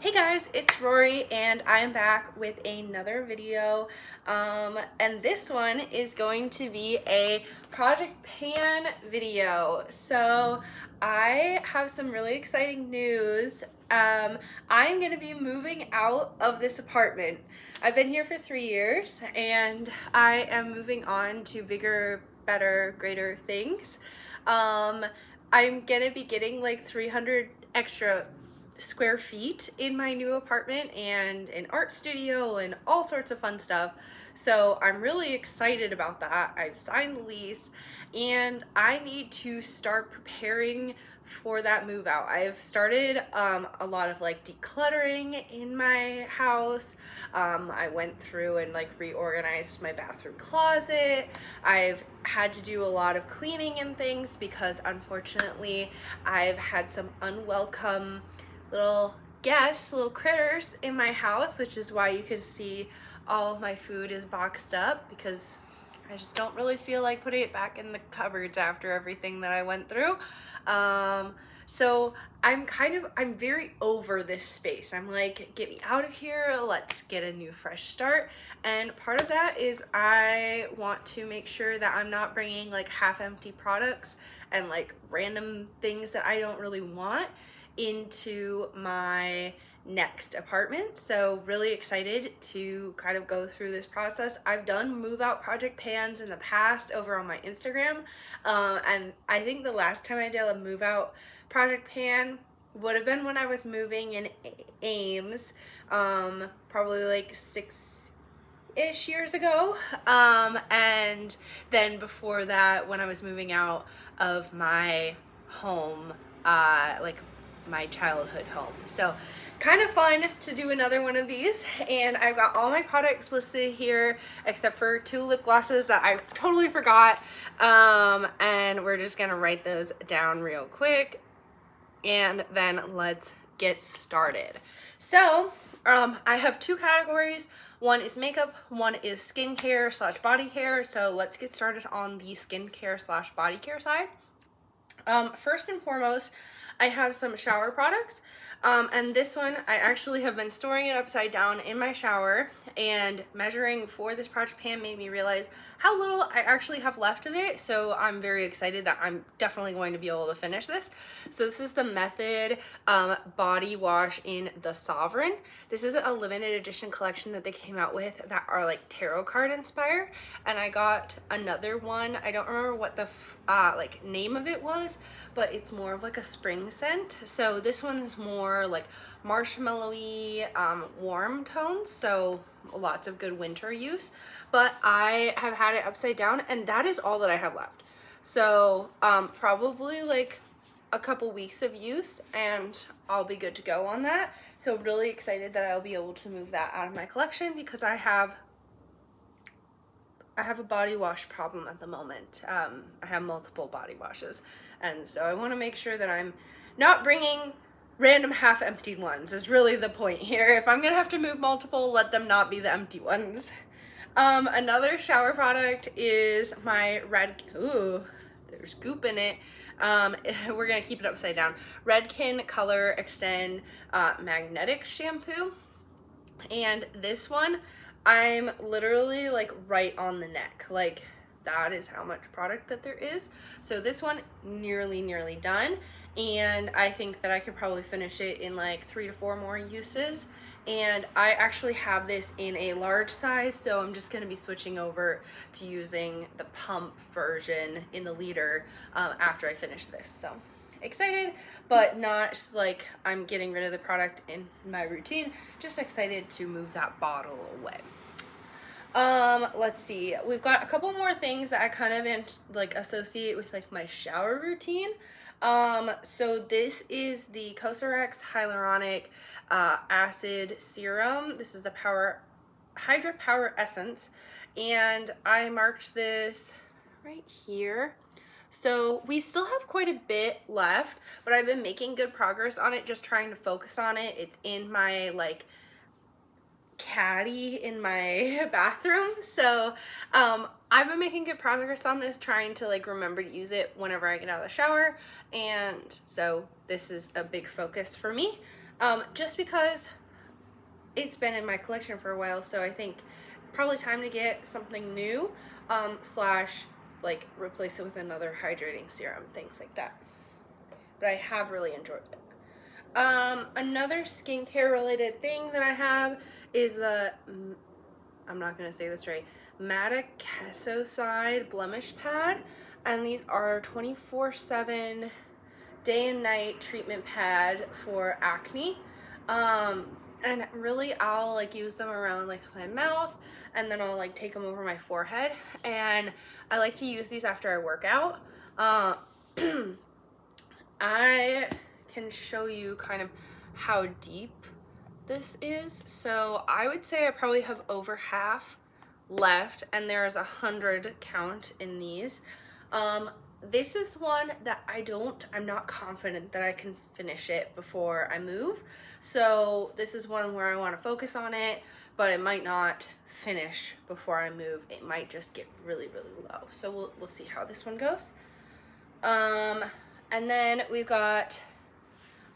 Hey guys, it's Rory and I'm back with another video and this one is going to be a Project Pan video. So I have some really exciting news. I'm going to be moving out of this apartment. I've been here for 3 years and I am moving on to bigger, better, greater things. I'm gonna be getting like 300 extra square feet in my new apartment and an art studio and all sorts of fun stuff. So I'm really excited about that. I've signed the lease and I need to start preparing for that move out. I've started a lot of like decluttering in my house. I went through and like reorganized my bathroom closet. I've had to do a lot of cleaning and things because unfortunately I've had some unwelcome little guests, little critters in my house, which is why you can see all of my food is boxed up because I just don't really feel like putting it back in the cupboards after everything that I went through. So I'm very over this space. I'm like, get me out of here, let's get a new fresh start. And part of that is I want to make sure that I'm not bringing like half empty products and like random things that I don't really want into my next apartment. So really excited to kind of go through this process. I've done move out project pans in the past over on my Instagram, and I think the last time I did a move out project pan would have been when I was moving in Ames, probably like 6-ish years ago, and then before that when I was moving out of my home, like my childhood home. So kind of fun to do another one of these, and I've got all my products listed here except for 2 lip glosses that I totally forgot, and we're just gonna write those down real quick and then let's get started. So I have 2 categories. One is makeup, one is skincare slash body care. So let's get started on the skincare slash body care side. First and foremost, I have some shower products, and this one I actually have been storing it upside down in my shower, and measuring for this project pan made me realize how little I actually have left of it. So I'm very excited that I'm definitely going to be able to finish this. So this is the Method body wash in the Sovereign. This is a limited edition collection that they came out with that are like tarot card inspired, and I got another one. I don't remember what the like name of it was, but it's more of like a spring scent. So this one is more like marshmallowy, warm tones, so lots of good winter use. But I have had it upside down and that is all that I have left. So probably like a couple weeks of use and I'll be good to go on that. So really excited that I'll be able to move that out of my collection because I have a body wash problem at the moment. I have multiple body washes, and so I want to make sure that I'm not bringing random half empty ones is really the point here. If I'm gonna have to move multiple, let them not be the empty ones. Another shower product is my there's goop in it. We're gonna keep it upside down. Redken Color Extend Magnetic Shampoo, and this one I'm literally like right on the neck. Like that is how much product that there is. So this one nearly done, and I think that I could probably finish it in like 3 to 4 more uses. And I actually have this in a large size, so I'm just gonna be switching over to using the pump version in the liter after I finish this. So excited, but not like I'm getting rid of the product in my routine, just excited to move that bottle away. Let's see, we've got a couple more things that I kind of like associate with like my shower routine. So this is the Cosrx Hyaluronic Acid Serum. This is the Hydra Power Essence, and I marked this right here. So we still have quite a bit left, but I've been making good progress on it, just trying to focus on it. It's in my like caddy in my bathroom, so I've been making good progress on this, trying to like remember to use it whenever I get out of the shower, and so this is a big focus for me. just because it's been in my collection for a while, so I think probably time to get something new, slash like replace it with another hydrating serum, things like that. But I have really enjoyed it. Another skincare related thing that I have is the, I'm not going to say this right, Madecassoside Blemish Pad. And these are 24/7 day and night treatment pad for acne. And really I'll like use them around like my mouth, and then I'll like take them over my forehead. And I like to use these after I work out. I can show you kind of how deep this is. So I would say I probably have over half left, and there's 100 count in these. This is one that I'm not confident that I can finish it before I move. So this is one where I want to focus on it, but it might not finish before I move. It might just get really, really low. So we'll see how this one goes. And then we've got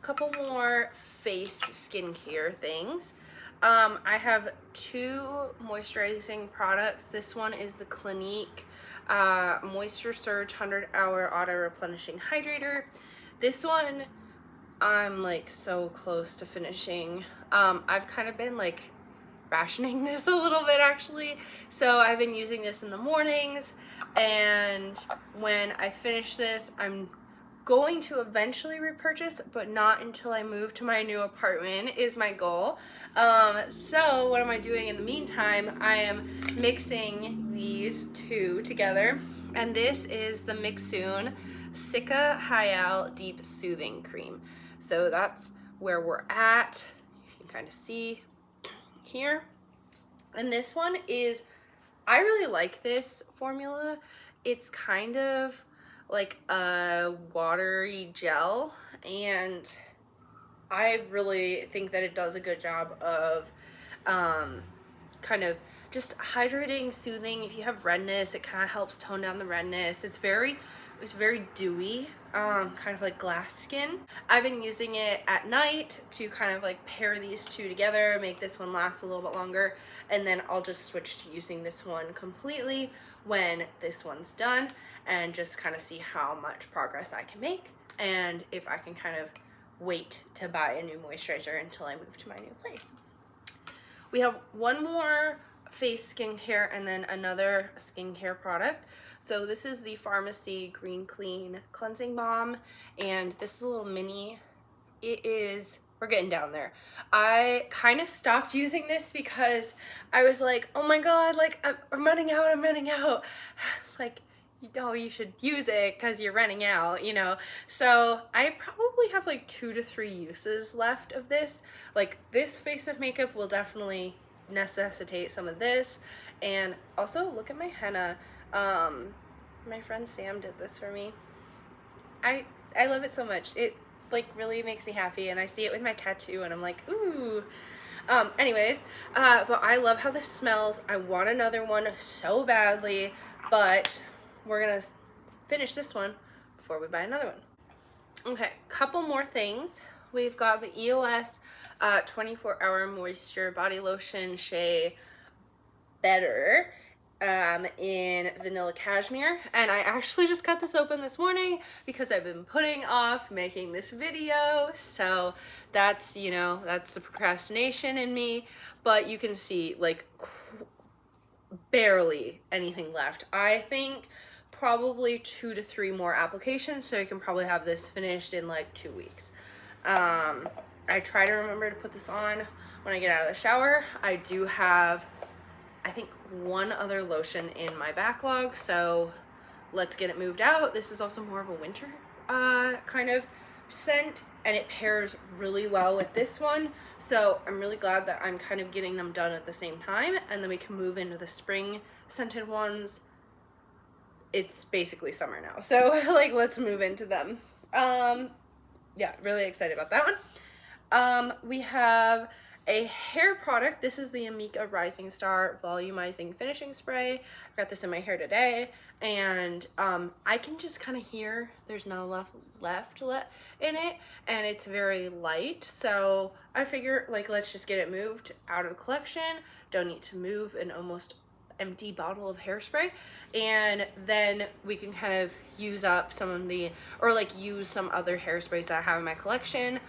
a couple more face skincare things. I have 2 moisturizing products. This one is the Clinique Moisture Surge 100-Hour Auto Replenishing Hydrator. This one I'm like so close to finishing. I've kind of been like rationing this a little bit actually. So I've been using this in the mornings, and when I finish this, I'm going to eventually repurchase, but not until I move to my new apartment is my goal. So what am I doing in the meantime? I am mixing these 2 together, and this is the Mixsoon Cica Hyal Deep Soothing Cream. So that's where we're at. You can kind of see here. And this one is, I really like this formula. It's kind of like a watery gel, and I really think that it does a good job of kind of just hydrating, soothing. If you have redness, it kind of helps tone down the redness. It's very dewy, kind of like glass skin. I've been using it at night to kind of like pair these 2 together, make this one last a little bit longer, and then I'll just switch to using this one completely when this one's done, and just kind of see how much progress I can make, and if I can kind of wait to buy a new moisturizer until I move to my new place. We have one more face skincare and then another skincare product. So this is the Pharmacy Green Clean Cleansing Balm, and this is a little mini. It is, we're getting down there. I kind of stopped using this because I was like, oh my god, like I'm running out. It's like, you should use it because you're running out, you know. So I probably have like 2 to 3 uses left of this. Like this face of makeup will definitely necessitate some of this. And also look at my henna. My friend Sam did this for me. I love it so much. It like really makes me happy, and I see it with my tattoo and I'm like, ooh. Anyways, but I love how this smells. I want another one so badly, but we're gonna finish this one before we buy another one. Okay, couple more things. We've got the EOS 24-Hour Moisture Body Lotion Shea Better in Vanilla Cashmere, and I actually just cut this open this morning because I've been putting off making this video. So that's, you know, that's the procrastination in me, but you can see like barely anything left. I think probably 2 to 3 more applications, so you can probably have this finished in like 2 weeks. I try to remember to put this on when I get out of the shower. I do have, I think, 1 other lotion in my backlog, so let's get it moved out. This is also more of a winter kind of scent, and it pairs really well with this one, so I'm really glad that I'm kind of getting them done at the same time, and then we can move into the spring scented ones. It's basically summer now, so like let's move into them. Yeah, really excited about that one. We have a hair product. This is the Amika Rising Star Volumizing Finishing Spray. I got this in my hair today, and I can just kind of hear there's not enough left in it, and it's very light, so I figure, like, let's just get it moved out of the collection. Don't need to move an almost empty bottle of hairspray, and then we can kind of use up some of the, or like use some other hairsprays that I have in my collection.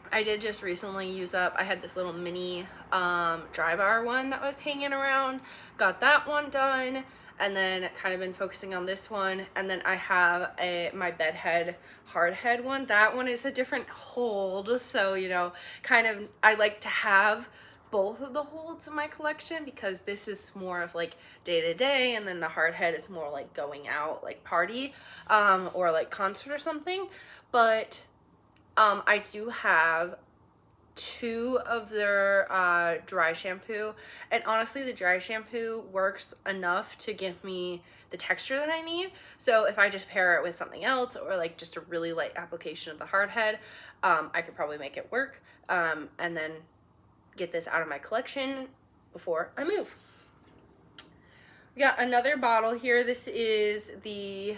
I did just recently use up, I had this little mini dry bar one that was hanging around, got that one done, and then kind of been focusing on this one. And then I have my bedhead hard head one. That one is a different hold, so, you know, kind of, I like to have both of the holds in my collection, because this is more of like day to day, and then the hard head is more like going out, like party or like concert or something. But I do have 2 of their dry shampoo, and honestly the dry shampoo works enough to give me the texture that I need. So if I just pair it with something else, or like just a really light application of the hard head, I could probably make it work, and then get this out of my collection before I move. We got another bottle here. This is the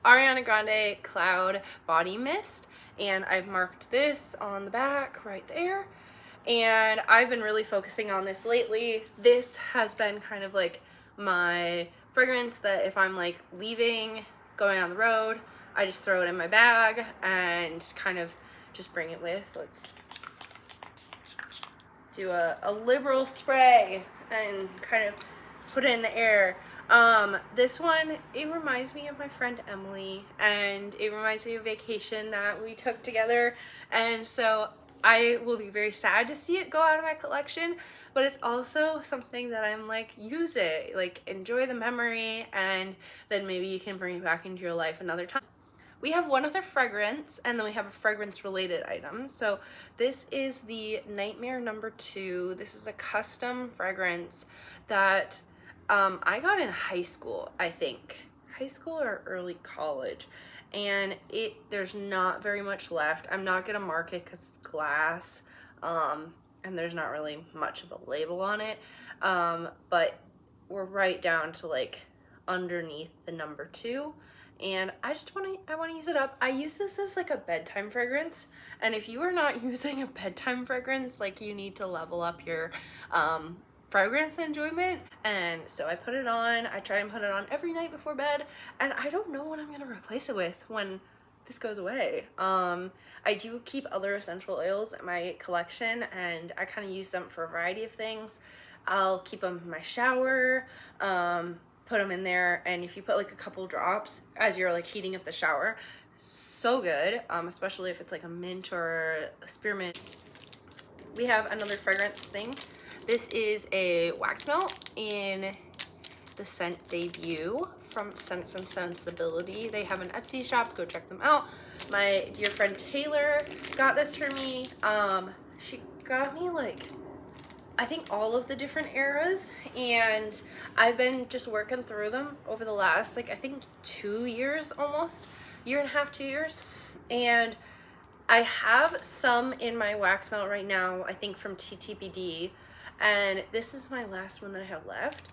Ariana Grande Cloud Body Mist, and I've marked this on the back right there, and I've been really focusing on this lately. This has been kind of like my fragrance that if I'm like leaving, going on the road, I just throw it in my bag and kind of just bring it with. Let's do a liberal spray and kind of put it in the air. This one, it reminds me of my friend Emily, and it reminds me of a vacation that we took together, and so I will be very sad to see it go out of my collection, but it's also something that I'm like, use it, like enjoy the memory, and then maybe you can bring it back into your life another time. We have one other fragrance, and then we have a fragrance related item. So this is the Nightmare No. 2. This is a custom fragrance that I got in high school, I think. High school or early college. And there's not very much left. I'm not going to mark it because it's glass, and there's not really much of a label on it. But we're right down to like underneath the number 2. And I want to use it up. I use this as like a bedtime fragrance, and if you are not using a bedtime fragrance, like, you need to level up your fragrance enjoyment. And so I put it on. I try and put it on every night before bed, and I don't know what I'm gonna replace it with when this goes away. I do keep other essential oils in my collection, and I kind of use them for a variety of things. I'll keep them in my shower, put them in there, and if you put like a couple drops as you're like heating up the shower, so good, especially if it's like a mint or a spearmint. We have another fragrance thing. This is a wax melt in the scent Debut from Sense and Sensibility. They have an Etsy shop, go check them out. My dear friend Taylor got this for me. She got me like, I think all of the different eras, and I've been just working through them over the last, like, I think 2 years, almost, 1.5 to 2 years, and I have some in my wax melt right now, I think from TTPD, and this is my last one that I have left.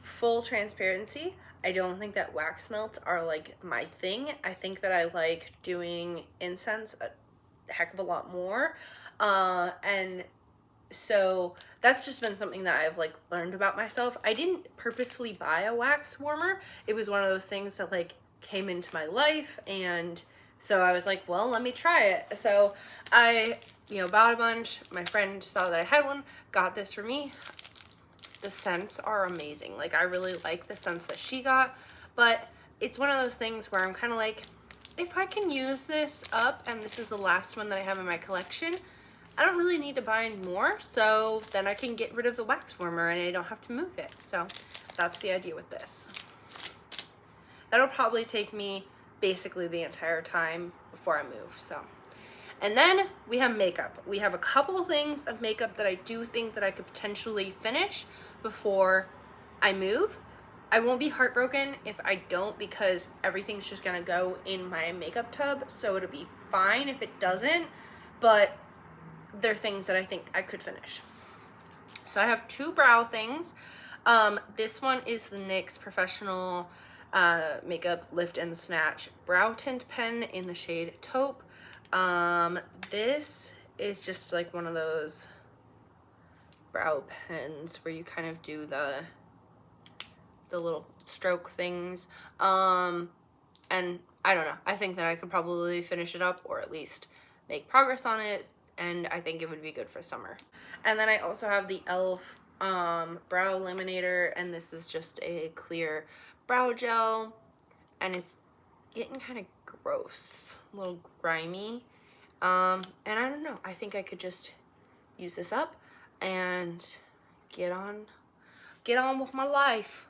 Full transparency, I don't think that wax melts are like my thing. I think that I like doing incense a heck of a lot more, and so that's just been something that I've like learned about myself. I didn't purposefully buy a wax warmer. It was one of those things that like came into my life, and so I was like, well, let me try it. So I, bought a bunch. My friend saw that I had one, got this for me. The scents are amazing. Like, I really like the scents that she got, but it's one of those things where I'm kind of like, if I can use this up, and this is the last one that I have in my collection, I don't really need to buy any more, so then I can get rid of the wax warmer and I don't have to move it. So that's the idea with this. That'll probably take me basically the entire time before I move. So, and then we have makeup. We have a couple things of makeup that I do think that I could potentially finish before I move. I won't be heartbroken if I don't, because everything's just gonna go in my makeup tub, so it'll be fine if it doesn't. But they're things that I think I could finish. So I have 2 brow things. This one is the NYX Professional Makeup Lift and Snatch Brow Tint Pen in the shade Taupe. This is just like one of those brow pens where you kind of do the little stroke things. And I don't know, I think that I could probably finish it up, or at least make progress on it, and I think it would be good for summer. And then I also have the e.l.f. brow laminator, and this is just a clear brow gel, and it's getting kind of gross, a little grimy, and I don't know, I think I could just use this up and get on with my life.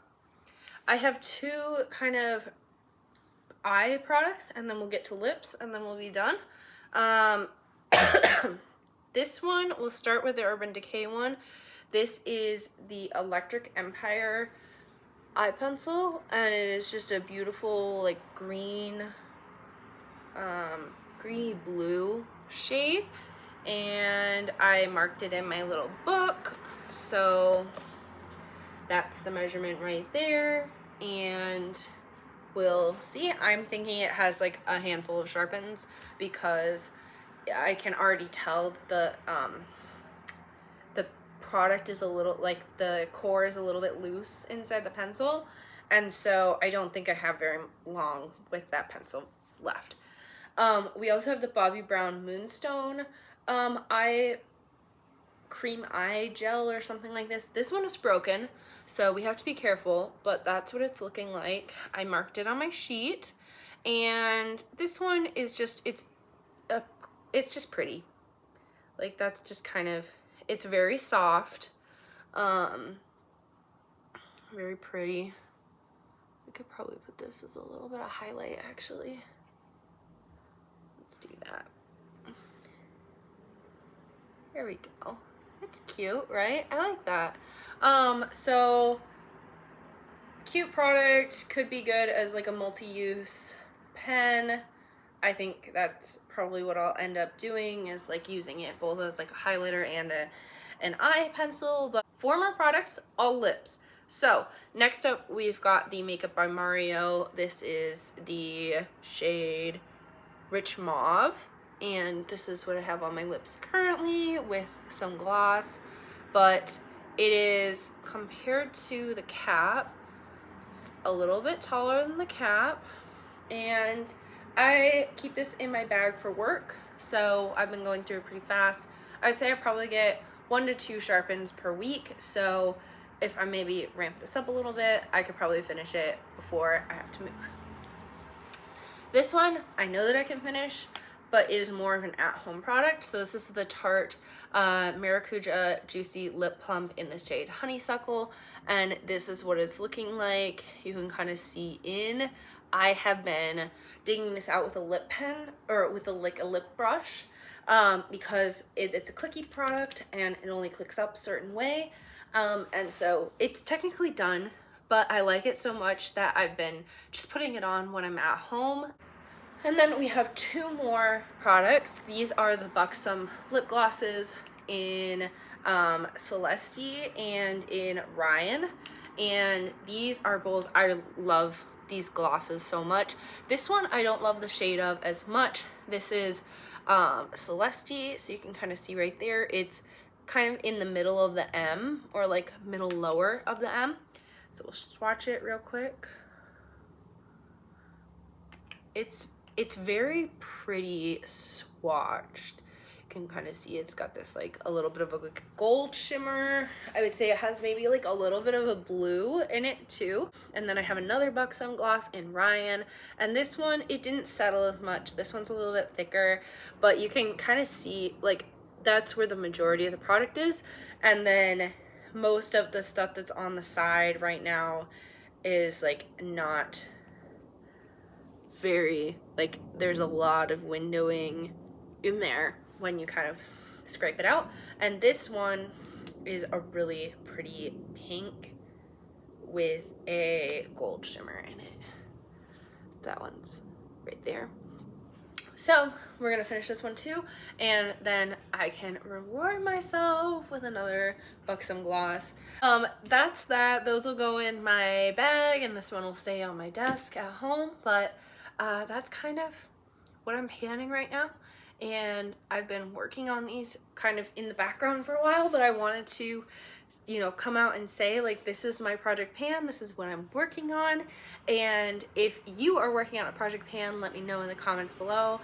I have 2 kind of eye products, and then we'll get to lips, and then we'll be done. This one, we'll start with the Urban Decay one. This is the Electric Empire eye pencil, and it is just a beautiful like green, greeny blue shade, and I marked it in my little book, so that's the measurement right there, and we'll see. I'm thinking it has like a handful of sharpens because I can already tell the product is a little, like the core is a little bit loose inside the pencil, and so I don't think I have very long with that pencil left. We also have the Bobbi Brown Moonstone cream eye gel or something like this. This one is broken, so we have to be careful, but that's what it's looking like. I marked it on my sheet, and this one is just, it's just pretty. Like, that's just kind of, it's very soft, very pretty. We could probably put this as a little bit of highlight, actually. Let's do that. There we go. It's cute, right? I like that. So cute product, could be good as like a multi-use pen. I think that's probably what I'll end up doing, is like using it both as like a highlighter and an eye pencil. But for more products, all lips. So next up, we've got the Makeup by Mario. This is the shade Rich Mauve, and this is what I have on my lips currently with some gloss, but it is, compared to the cap, it's a little bit taller than the cap, and I keep this in my bag for work, so I've been going through it pretty fast. I would say I probably get 1 to 2 sharpens per week, so if I maybe ramp this up a little bit, I could probably finish it before I have to move. This one, I know that I can finish, but it is more of an at-home product. So this is the Tarte Maracuja Juicy Lip Plump in the shade Honeysuckle, and this is what it's looking like. You can kind of see in. I have been digging this out with a lip pen, or with a lip brush, because it's a clicky product and it only clicks up a certain way, and so it's technically done, but I like it so much that I've been just putting it on when I'm at home. And then we have 2 more products. These are the Buxom lip glosses in Celeste and in Ryan, and these are both, I love these glosses so much. This one I don't love the shade of as much. This is Celeste, so you can kind of see right there, it's kind of in the middle of the M, or like middle lower of the M. So we'll swatch it real quick. It's very pretty swatched. You can kind of see it's got this like a little bit of a gold shimmer. I would say it has maybe like a little bit of a blue in it too. And then I have another Buxom gloss in Ryan, and this one, it didn't settle as much. This one's a little bit thicker, but you can kind of see like that's where the majority of the product is, and then most of the stuff that's on the side right now is like not very, like, there's a lot of windowing in there when you kind of scrape it out. And this one is a really pretty pink with a gold shimmer in it. That one's right there. So we're gonna finish this one too, and then I can reward myself with another Buxom gloss. That's that. Those will go in my bag, and this one will stay on my desk at home. But that's kind of what I'm panning right now. And I've been working on these kind of in the background for a while, but I wanted to, you know, come out and say, like, this is my project pan, this is what I'm working on. And if you are working on a project pan, let me know in the comments below.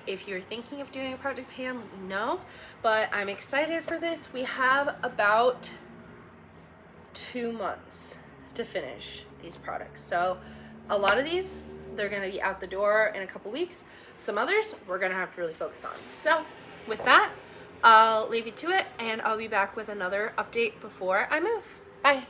If you're thinking of doing a project pan, let me know. But I'm excited for this. We have about 2 months to finish these products. So a lot of these, they're gonna be out the door in a couple weeks. Some others we're gonna have to really focus on. So with that, I'll leave you to it, and I'll be back with another update before I move. Bye.